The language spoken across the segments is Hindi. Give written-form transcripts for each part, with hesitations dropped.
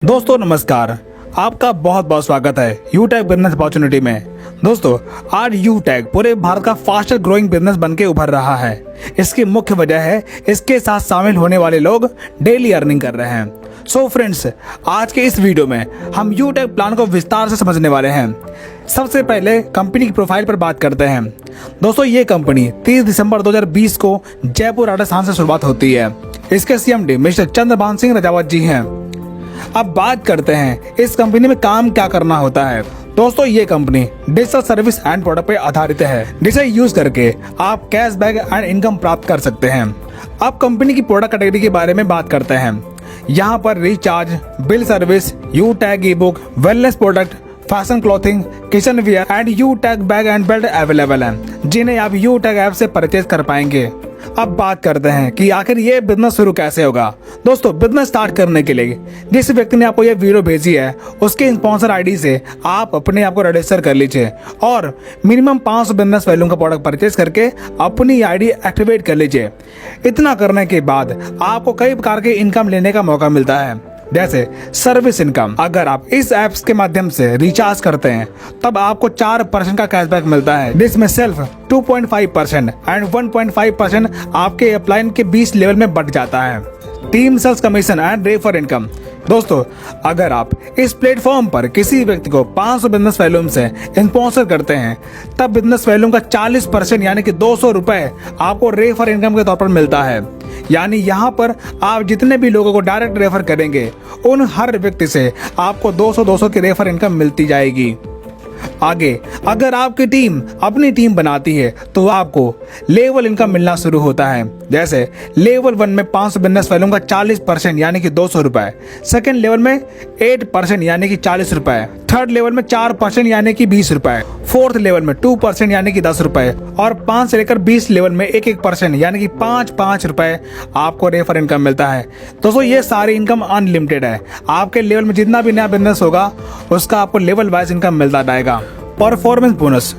दोस्तों नमस्कार, आपका बहुत बहुत स्वागत है यूटैग बिजनेस अपॉर्चुनिटी में। दोस्तों आज यूटैग पूरे भारत का फास्टर ग्रोइंग बिजनेस बनके उभर रहा है। इसकी मुख्य वजह है इसके साथ शामिल होने वाले लोग डेली अर्निंग कर रहे हैं। सो फ्रेंड्स, आज के इस वीडियो में हम यूटैग प्लान को विस्तार से समझने वाले हैं। सबसे पहले कंपनी की प्रोफाइल पर बात करते हैं। दोस्तों ये कंपनी 30 दिसंबर 2020 को जयपुर राजस्थान से शुरुआत होती है। इसके CMD मिस्टर चंद्रभान सिंह रजावत जी हैं। अब बात करते हैं इस कंपनी में काम क्या करना होता है। दोस्तों ये company digital service and product पे आधारित है, जिसे यूज करके आप कैशबैक एंड इनकम प्राप्त कर सकते हैं। अब कंपनी की प्रोडक्ट कैटेगरी के बारे में बात करते हैं। यहाँ पर recharge, bill service, UTag e book, wellness product, fashion clothing, kitchen wear and UTag bag and belt available हैं, जिन्हें आप यूटैग ऐप से परचेज कर पाएंगे। अब बात करते हैं कि आखिर ये बिजनेस शुरू कैसे होगा। दोस्तों बिजनेस स्टार्ट करने के लिए जिस व्यक्ति ने आपको ये वीडियो भेजी है उसके स्पॉन्सर आईडी से आप अपने आप को रजिस्टर कर लीजिए और मिनिमम 500 बिजनेस वैल्यू का प्रोडक्ट परचेज करके अपनी आईडी एक्टिवेट कर लीजिए। इतना करने के बाद आपको कई प्रकार के इनकम लेने का मौका मिलता है, जैसे सर्विस इनकम। अगर आप इस ऐप्स के माध्यम से रिचार्ज करते हैं तब आपको 4% का कैशबैक मिलता है, जिसमें सेल्फ 2.5% एंड 1.5% आपके अपलाइन के 20 लेवल में बढ़ जाता है। Team sales commission and refer income. दोस्तों अगर आप इस प्लेटफॉर्म पर किसी व्यक्ति को 500 बिजनेस वैल्यूम से स्पॉन्सर करते हैं तब बिजनेस वैल्यूम का 40% यानी कि 200 रुपए आपको रेफर इनकम के तौर पर मिलता है। यानी यहाँ पर आप जितने भी लोगों को डायरेक्ट रेफर करेंगे उन हर व्यक्ति से आपको 200 की रेफर इनकम मिलती जाएगी। आगे अगर आपकी टीम अपनी टीम बनाती है तो आपको लेवल इनकम मिलना शुरू होता है। जैसे लेवल 1 में 500 बिजनेस वैल्यूम का 40% यानी कि 200 रुपए, सेकेंड लेवल में 8% यानी कि 40 रुपए, थर्ड लेवल में 4% यानी कि 20 रुपए, फोर्थ लेवल में 2% यानी कि 10 रुपए और 5 से लेकर 20 लेवल में 1% यानी कि 5 रुपए आपको रेफर इनकम मिलता है। दोस्तों ये सारी इनकम अनलिमिटेड है। आपके लेवल में जितना भी नया बिजनेस होगा उसका आपको लेवल वाइज इनकम मिलता जाएगा। Performance bonus.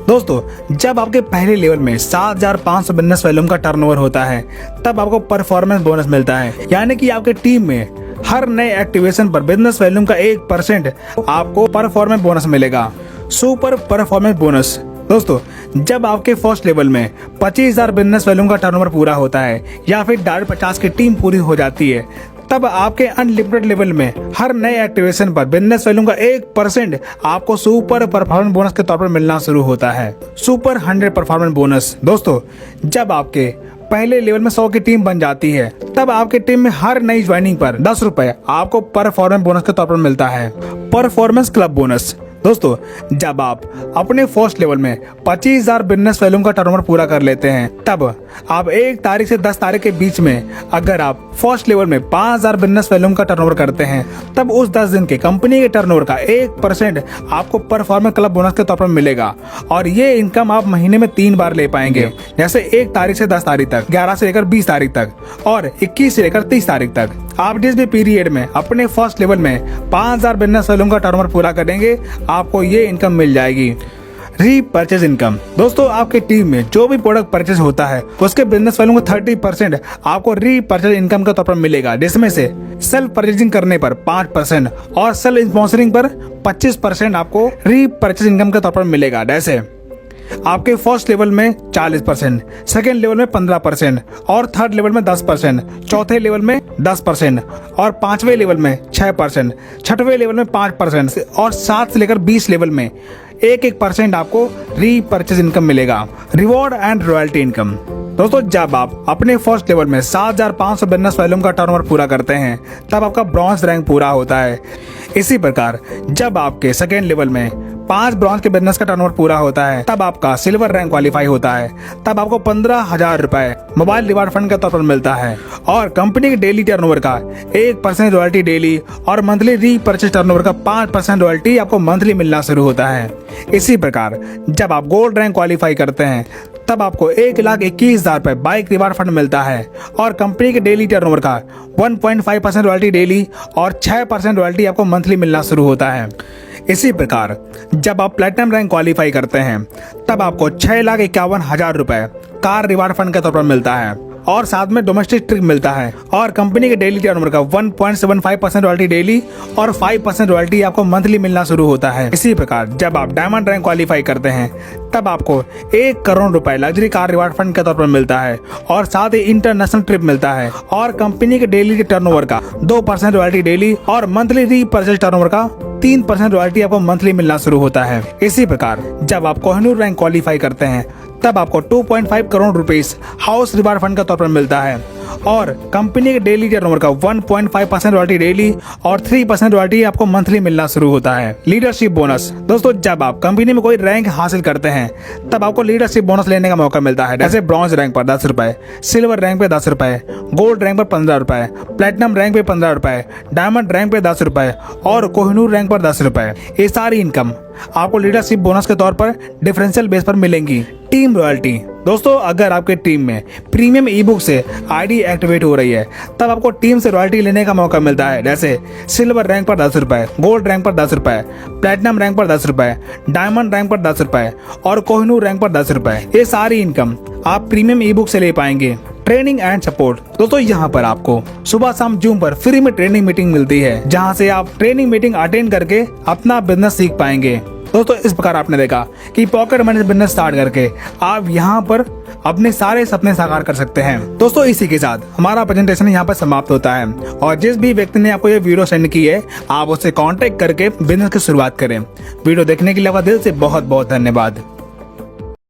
दोस्तों जब आपके पहले लेवल में 7,500 बिजनेस वैल्यूम का टर्नओवर होता है तब आपको परफॉर्मेंस बोनस मिलता है, यानी कि आपके टीम में हर नए एक्टिवेशन पर बिजनेस वैल्यूम का 1% आपको परफॉर्मेंस बोनस मिलेगा। Super performance bonus. दोस्तों जब आपके फर्स्ट लेवल में 25,000 बिजनेस वैल्यूम का टर्नओवर पूरा होता है या फिर 50 की टीम पूरी हो जाती है तब आपके अनलिमिटेड लेवल में हर नए एक्टिवेशन पर बिजनेस वैल्यूम का 1% आपको सुपर परफॉर्मेंस बोनस के तौर पर मिलना शुरू होता है। Super 100 performance bonus. दोस्तों जब आपके पहले लेवल में 100 की टीम बन जाती है तब आपकी टीम में हर नई ज्वाइनिंग पर 10 रुपए आपको परफॉर्मेंस बोनस के तौर पर मिलता है। Performance club bonus. दोस्तों जब आप अपने फर्स्ट लेवल में 25,000 बिजनेस वैल्यूम का टर्नओवर पूरा कर लेते हैं तब आप 1 तारीख से 10 तारीख के बीच में अगर आप फर्स्ट लेवल में 5,000 बिजनेस वैल्यूम का टर्नओवर करते हैं तब उस 10 दिन के कंपनी के टर्नओवर का 1% आपको परफॉर्मेंस क्लब बोनस के तौर पर मिलेगा और ये इनकम आप महीने में 3 बार ले पाएंगे, जैसे 1 तारीख से 10 तारीख तक, 11 से लेकर 20 तारीख तक और 21 से लेकर 30 तारीख तक। आप जिस भी पीरियड में अपने फर्स्ट लेवल में 5,000 बिजनेस वैल्यूम का टर्नओवर पूरा करेंगे आपको ये इनकम मिल जाएगी। Repurchase income. दोस्तों आपकी टीम में जो भी प्रोडक्ट परचेज होता है उसके बिजनेस वैल्यू का 30% आपको रीपरचेज इनकम के तौर पर मिलेगा, जिसमें से सेल्फ परचेजिंग करने पर 5% और सेल्फ स्पॉन्सरिंग पर 25% आपको रीपरचेज इनकम के तौर पर मिलेगा। जैसे आपके फर्स्ट लेवल में 40%, सेकेंड लेवल में 15% और थर्ड लेवल में 10%, चौथे लेवल में 10% और 5वें लेवल में 6%, छठवें लेवल में 5% और 7 से लेकर 20 लेवल में 1% आपको रीपरचेज इनकम मिलेगा। Reward and royalty income. दोस्तों जब आप अपने फर्स्ट लेवल में 7,500 बिजनेस वैल्यूम का टर्नओवर पूरा करते हैं तब आपका ब्रॉन्ज रैंक पूरा होता है। इसी प्रकार जब आपके सेकेंड लेवल में 5 ब्रॉन्ज के बिजनेस का टर्नओवर पूरा होता है तब आपका सिल्वर रैंक क्वालिफाई होता है, तब आपको 15,000 रुपए मोबाइल रिवार्ड फंड के तौर पर मिलता है और कंपनी के डेली टर्नओवर का 1% रॉयल्टी डेली और मंथली रीपरचेज टर्नओवर का 5% रॉयल्टी आपको मंथली मिलना शुरू होता है। इसी प्रकार जब आप गोल्ड रैंक क्वालिफाई करते हैं तब आपको 1,21,000 रुपए बाइक रिवार्ड फंड मिलता है और कंपनी के डेली टर्नओवर का 1.5% रॉयल्टी डेली और 6% रॉयल्टी आपको मंथली मिलना शुरू होता है। इसी प्रकार जब आप प्लेटिनम रैंक क्वालिफाई करते हैं तब आपको 6,51,000 रुपए कार रिवार्ड फंड के तौर पर मिलता है और साथ में डोमेस्टिक ट्रिप मिलता है और कंपनी के डेली टर्नओवर का 1.75% रॉयल्टी डेली और 5% रॉयल्टी आपको मंथली मिलना शुरू होता है। इसी प्रकार जब आप डायमंड रैंक क्वालिफाई करते हैं तब आपको 1 करोड़ रुपए लग्जरी कार रिवार्ड फंड के तौर पर मिलता है और साथ ही इंटरनेशनल ट्रिप मिलता है और कंपनी के डेली टर्नओवर का 2% रॉयल्टी डेली और मंथली रीपर्चेज टर्नओवर का 3% रॉयल्टी आपको मंथली मिलना शुरू होता है। इसी प्रकार जब आप कोहिनूर रैंक क्वालिफाई करते हैं तब आपको 2.5 crore rupees house reward fund के तौर पर मिलता है और कंपनी के डेली टर्नओवर का 1.5% रॉयल्टी डेली और 3% रॉयल्टी आपको मंथली मिलना शुरू होता है। लीडरशिप बोनस दोस्तों, जब आप कंपनी में कोई रैंक हासिल करते हैं तब आपको लीडरशिप बोनस लेने का मौका मिलता है। जैसे ब्रॉन्ज रैंक पर 10 रुपए, सिल्वर रैंक पे 10 रुपए, गोल्ड रैंक पर 15 रुपए, प्लेटिनम रैंक पे 15 रुपए, डायमंड रैंक पे 10 रुपए और कोहिनूर रैंक पर 10 रुपए। ये सारी इनकम आपको लीडरशिप बोनस के तौर पर डिफरेंशियल बेस पर मिलेंगी। टीम रॉयल्टी दोस्तों, अगर आपके टीम में प्रीमियम ई बुक से आईडी एक्टिवेट हो रही है तब आपको टीम से रॉयल्टी लेने का मौका मिलता है। जैसे सिल्वर रैंक पर 10 रुपए, गोल्ड रैंक पर 10 रुपए, प्लेटिनम रैंक पर 10 रुपए, डायमंड रैंक पर 10 रुपए और कोहिनूर रैंक पर 10 रुपए। ये सारी इनकम आप प्रीमियम ई बुक से ले पाएंगे। ट्रेनिंग एंड सपोर्ट दोस्तों, यहाँ पर आपको सुबह शाम जूम पर फ्री में ट्रेनिंग मीटिंग मिलती है जहाँ से आप ट्रेनिंग मीटिंग अटेंड करके अपना बिजनेस सीख पाएंगे। दोस्तों इस प्रकार आपने देखा कि पॉकेट मनी बिजनेस स्टार्ट करके आप यहाँ पर अपने सारे सपने साकार कर सकते हैं। दोस्तों इसी के साथ हमारा प्रेजेंटेशन यहाँ पर समाप्त होता है और जिस भी व्यक्ति ने आपको ये वीडियो सेंड की है आप उससे कांटेक्ट करके बिजनेस की शुरुआत करें। वीडियो देखने के लिए आपका दिल से बहुत बहुत धन्यवाद।